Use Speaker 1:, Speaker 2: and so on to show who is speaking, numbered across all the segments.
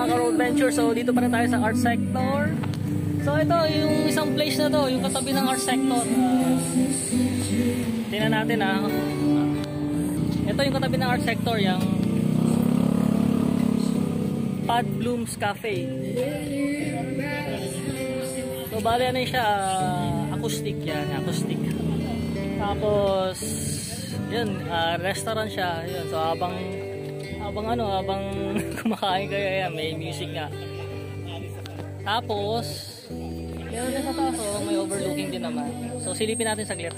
Speaker 1: mga ka-road venture. So dito pa rin tayo sa art sector. So ito yung isang place na to, yung katabi ng art sector. Tingnan natin ito yung katabi ng art sector, yung Pad Blooms Cafe. So bali ano siya, acoustic yan, acoustic. Tapos yun, restaurant siya. Yun, so habang kumakain kayo, yan, may music nga. Tapos meron din sa taas, may overlooking din naman. So silipin natin saglit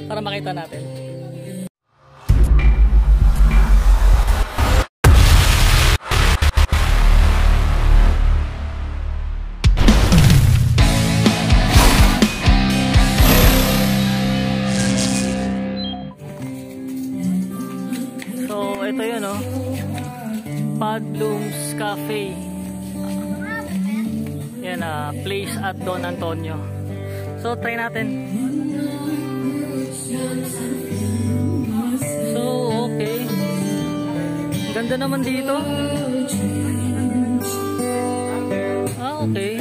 Speaker 1: para makita natin. So ito yun, Pad Blooms Cafe. Yan, place at Don Antonio. So try natin. So okay, ganda naman dito. Okay.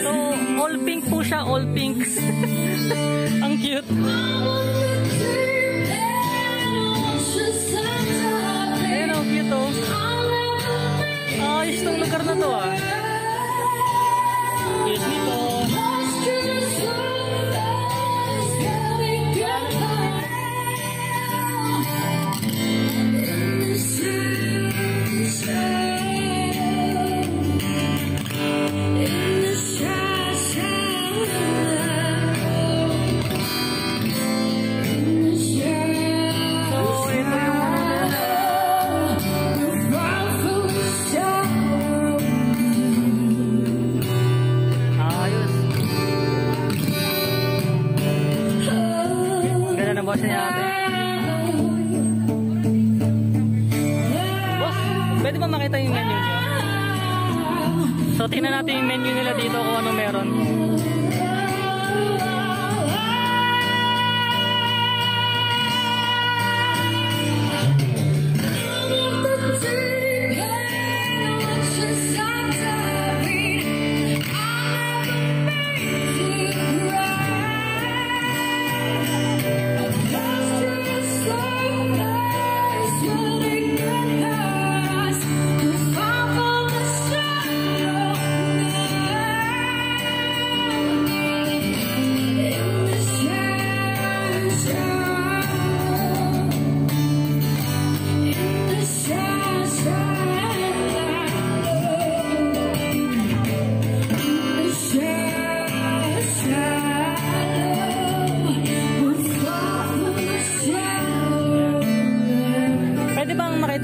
Speaker 1: So all pink po siya, all pink. Ang cute. Ayan, ang cute. Ayos tong lugar na to. Cute nito. Boss niya ate. Boss, pwede ba makita yung menu niyo? So tingnan natin yung menu nila dito kung ano meron.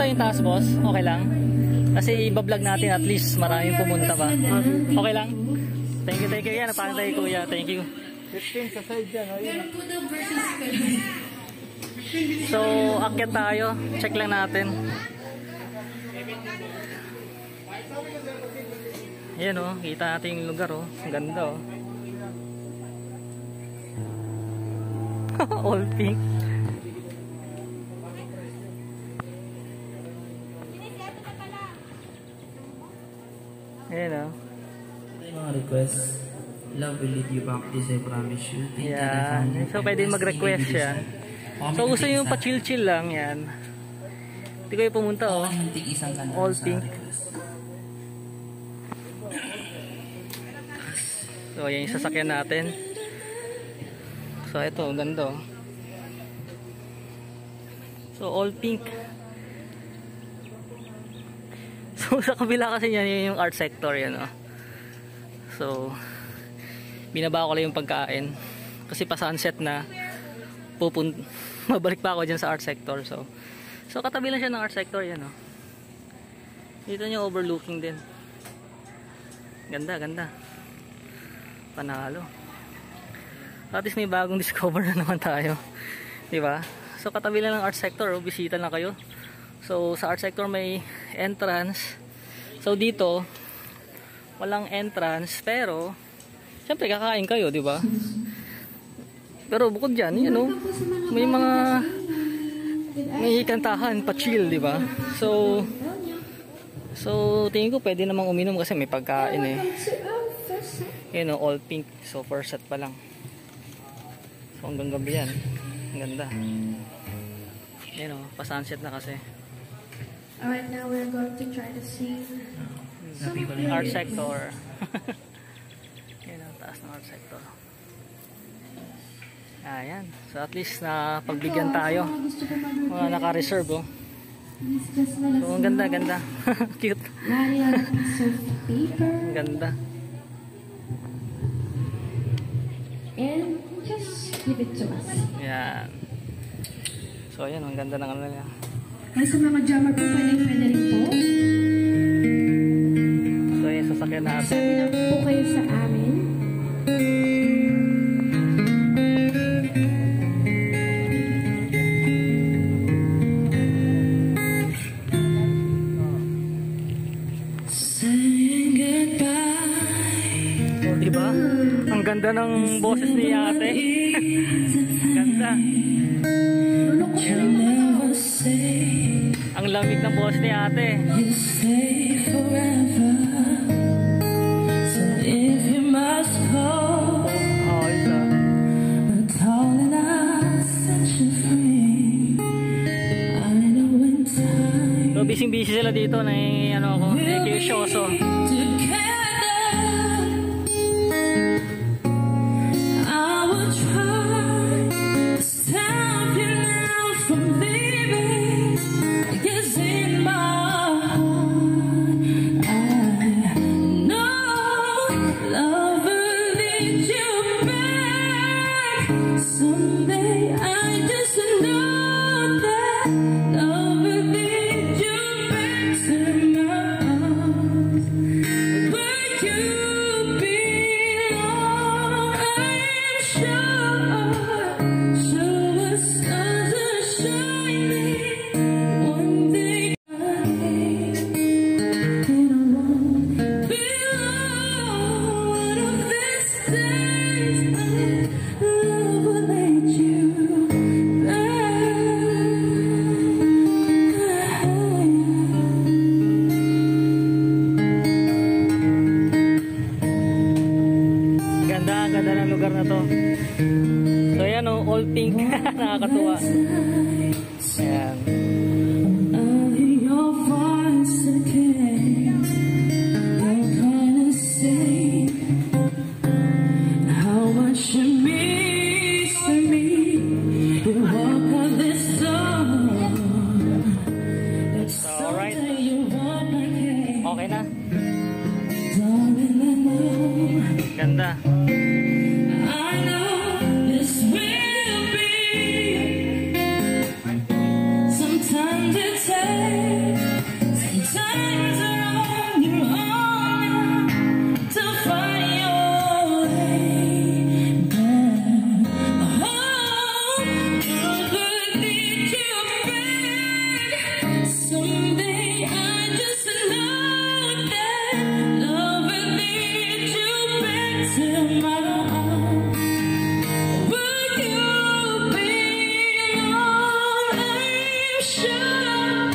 Speaker 1: Yung taas, boss, okay lang? Kasi iba-vlog natin, at least maraming pumunta pa. Okay lang? Thank you yan, napakantay kuya, thank you. 15 sa side dyan, so akyat tayo, check lang natin. Ayan kita natin yung lugar ang ganda all pink. Ayan
Speaker 2: mga request. Love will lead you back, this I promise you.
Speaker 1: Yeah. So pwede mag-request siya. So gusto nyo yung pa-chill-chill lang, yan. Hindi kayo pumunta all pink. So yan yung sasakyan natin. So ito, ganda. So all pink. So sa kabila kasi yan yung art sector yan So binaba ko lang yung pagkain kasi pa sunset na mabalik pa ako dyan sa art sector. So katabi lang siya ng art sector yan Dito nyo overlooking din. Ganda panalo. At least may bagong discover na naman tayo, diba? So katabi lang ng art sector bisita na kayo. So sa art sector may entrance. So dito walang entrance, pero syempre kakain kayo, di ba? Pero bukod diyan, may mga kantahan pa chill, di ba? So So tingin ko pwede namang uminom kasi may pagkain eh. Yun o, all pink. So first set pa lang. So hanggang gabi yan. Ang ganda. Yun o, pa-sunset na kasi.
Speaker 3: Alright, now we're going to try to see
Speaker 1: Art sector. Yun o, taas ng art sector. Ayan. So at least na pagbigyan tayo. Mga naka-reserve oh. So ang ganda, ganda. Cute. Ang ganda.
Speaker 3: And just give it to us.
Speaker 1: Yan. So ayan, ang ganda ng ano nila.
Speaker 3: Ay, sa mga jammer po, pwede rin po.
Speaker 1: So ayan, sasakyan natin.
Speaker 3: Sabi na po kayo sa amin.
Speaker 1: O, diba? Ang ganda ng boses ni ate. Ganda. Ang lamig ng boses ni ate. Oh, isa. So, busy-busy sila dito na ano ako, nakikisyoso.
Speaker 3: Someday I just know that love will lead you back to my arms, where you belong. I'm sure, sure the stars are shining one day, and I won't belong one of these days. Love will lead you back.
Speaker 1: Ganda, ganda ng lugar na to. So yan o, all pink. Nakakatuwa. Ayan.
Speaker 3: I hear your voice again. You're gonna say how much you mean to me. You walk out this door. It's
Speaker 1: Alright.
Speaker 3: something you want again.
Speaker 1: Okay na.
Speaker 3: Darling, I know.
Speaker 1: Ganda.
Speaker 3: I know this will be. Sometimes it takes, sometimes you're on your own to find your way back home. Love will lead you back. Someday I just know that love will lead you back to my arms. Will you belong? I'm sure,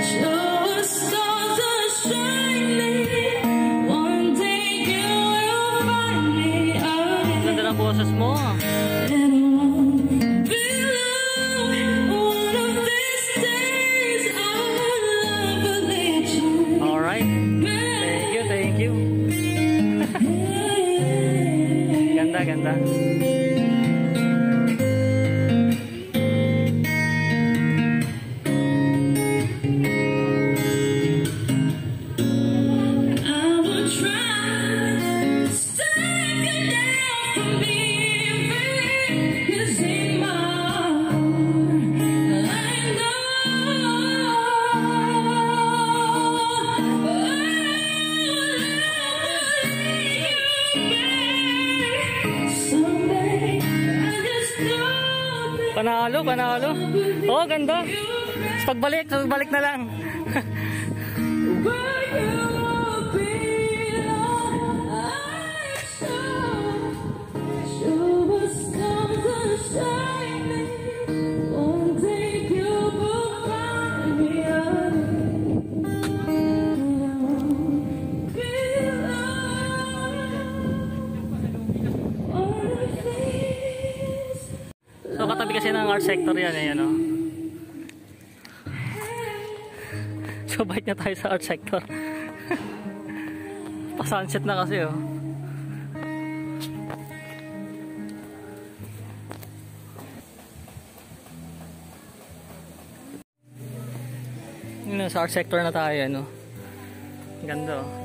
Speaker 3: sure stars are shining. One day you will find me again.
Speaker 1: Ganda ng boses mo.
Speaker 3: And I won't belong. One of these days our love will lead you
Speaker 1: Alright. Thank you, thank you. Ganda, ganda.
Speaker 3: I will try to stay you down from leaving. 'Cause in my heart I know someday I just know that
Speaker 1: Panalo, panalo. Oh, ganda. Pagbalik na lang.
Speaker 3: where you belong. I'm sure the stars are shining. One day you will find me again.
Speaker 1: art sector yan eh, ano. So bike na tayo sa art sector. Pa-sunset na kasi oh. Yun, sa art sector na tayo, ano. Ganda oh.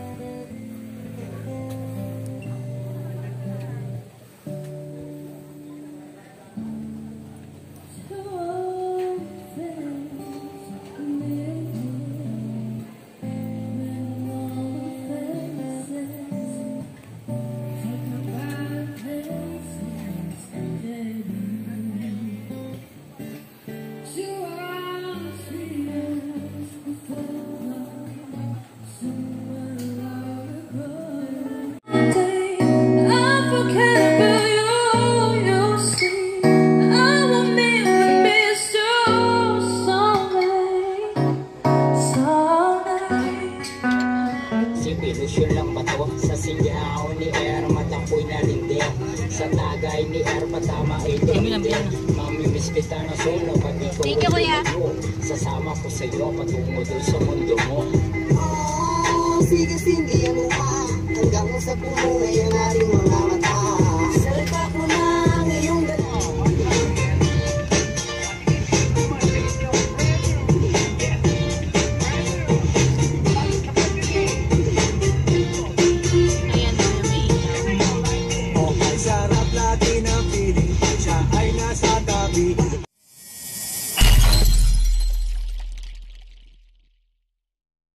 Speaker 4: Ilusyon lang ba to? Sa sinyaw ni Air matapoy na lindi. Sa tagay ni Air patama ito hindi. Mamimiss kita na solo pati ko. Thank you kuya. Sasama ko sa iyo patungo doon sa mundo mo. Sige hindi ano pa hanggang sa puno na yung aring mga mata.